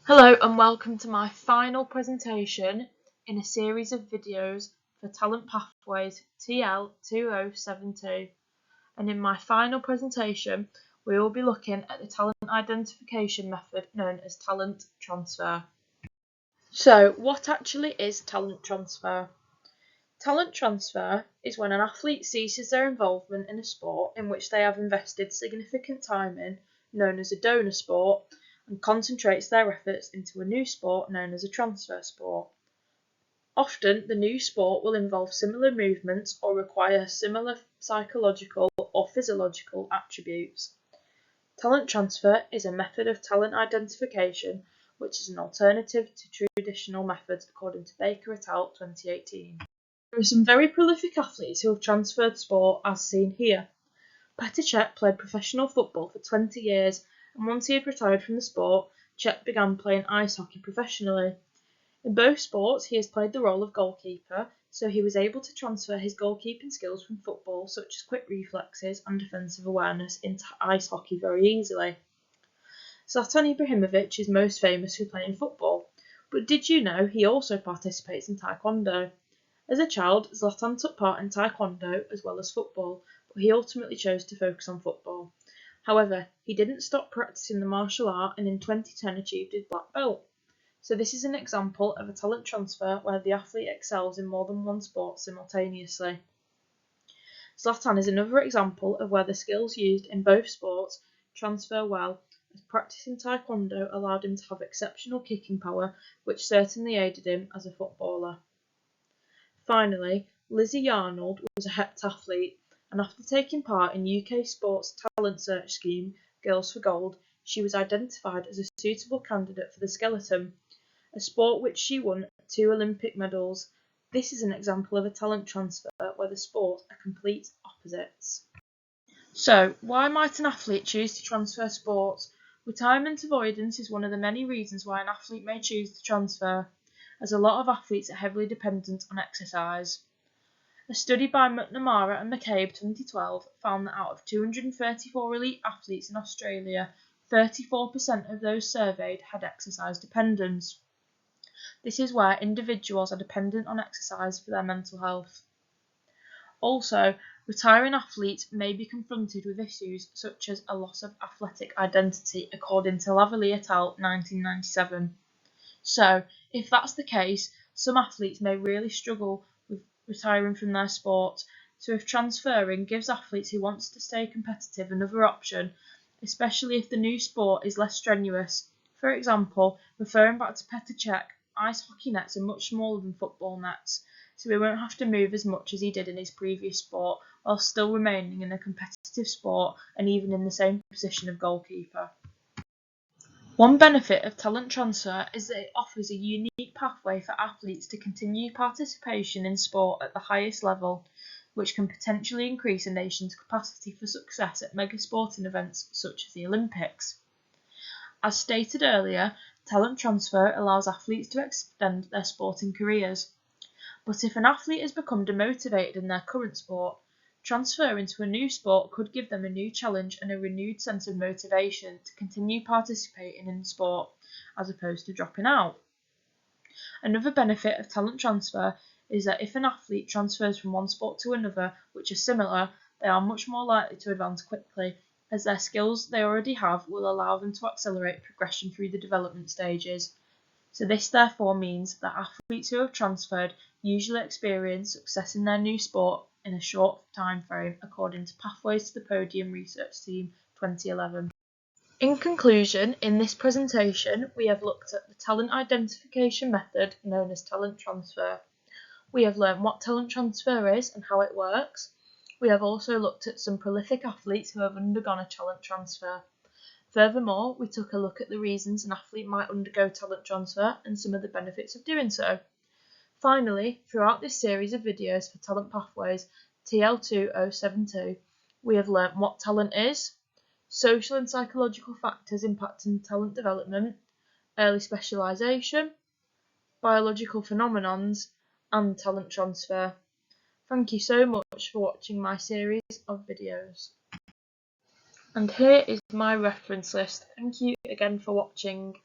Hello and welcome to my final presentation in a series of videos for Talent Pathways TL2072, and in my final presentation we will be looking at the talent identification method known as talent transfer. So what actually is talent transfer? Talent transfer is when an athlete ceases their involvement in a sport in which they have invested significant time in, known as a donor sport, and concentrates their efforts into a new sport known as a transfer sport. Often, the new sport will involve similar movements or require similar psychological or physiological attributes. Talent transfer is a method of talent identification which is an alternative to traditional methods according to Baker et al. 2018. There are some very prolific athletes who have transferred sport as seen here. Petr Cech played professional football for 20 years, and once he had retired from the sport, Cech began playing ice hockey professionally. In both sports he has played the role of goalkeeper, so he was able to transfer his goalkeeping skills from football, such as quick reflexes and defensive awareness, into ice hockey very easily. Zlatan Ibrahimovic is most famous for playing football, but did you know he also participates in taekwondo? As a child, Zlatan took part in taekwondo as well as football, but he ultimately chose to focus on football. However, he didn't stop practicing the martial art and in 2010 achieved his black belt. So this is an example of a talent transfer where the athlete excels in more than one sport simultaneously. Zlatan is another example of where the skills used in both sports transfer well, as practicing taekwondo allowed him to have exceptional kicking power, which certainly aided him as a footballer. Finally, Lizzie Arnold was a heptathlete, and after taking part in UK Sports talent search scheme Girls for Gold, she was identified as a suitable candidate for the skeleton, a sport which she won 2 Olympic medals. This is an example of a talent transfer where the sports are complete opposites. So, why might an athlete choose to transfer sports? Retirement avoidance is one of the many reasons why an athlete may choose to transfer, as a lot of athletes are heavily dependent on exercise. A study by McNamara and McCabe 2012 found that out of 234 elite athletes in Australia, 34% of those surveyed had exercise dependence. This is where individuals are dependent on exercise for their mental health. Also, retiring athletes may be confronted with issues such as a loss of athletic identity, according to Lavallee et al. 1997. So, if that's the case, some athletes may really struggle with retiring from their sport. So if transferring gives athletes who want to stay competitive another option, especially if the new sport is less strenuous. For example, referring back to Petr Cech, ice hockey nets are much smaller than football nets, so he won't have to move as much as he did in his previous sport, while still remaining in a competitive sport and even in the same position of goalkeeper. One benefit of talent transfer is that it offers a unique pathway for athletes to continue participation in sport at the highest level, which can potentially increase a nation's capacity for success at mega sporting events such as the Olympics. As stated earlier, talent transfer allows athletes to extend their sporting careers. But if an athlete has become demotivated in their current sport, transferring to a new sport could give them a new challenge and a renewed sense of motivation to continue participating in sport, as opposed to dropping out. Another benefit of talent transfer is that if an athlete transfers from one sport to another which are similar, they are much more likely to advance quickly, as their skills they already have will allow them to accelerate progression through the development stages. So this therefore means that athletes who have transferred usually experience success in their new sport in a short time frame, according to Pathways to the Podium Research Team 2011. In conclusion, in this presentation we have looked at the talent identification method known as talent transfer. We have learned what talent transfer is and how it works. We have also looked at some prolific athletes who have undergone a talent transfer. Furthermore, we took a look at the reasons an athlete might undergo talent transfer and some of the benefits of doing so. Finally, throughout this series of videos for Talent Pathways TL2072, we have learnt what talent is, social and psychological factors impacting talent development, early specialisation, biological phenomenons, and talent transfer. Thank you so much for watching my series of videos. And here is my reference list. Thank you again for watching.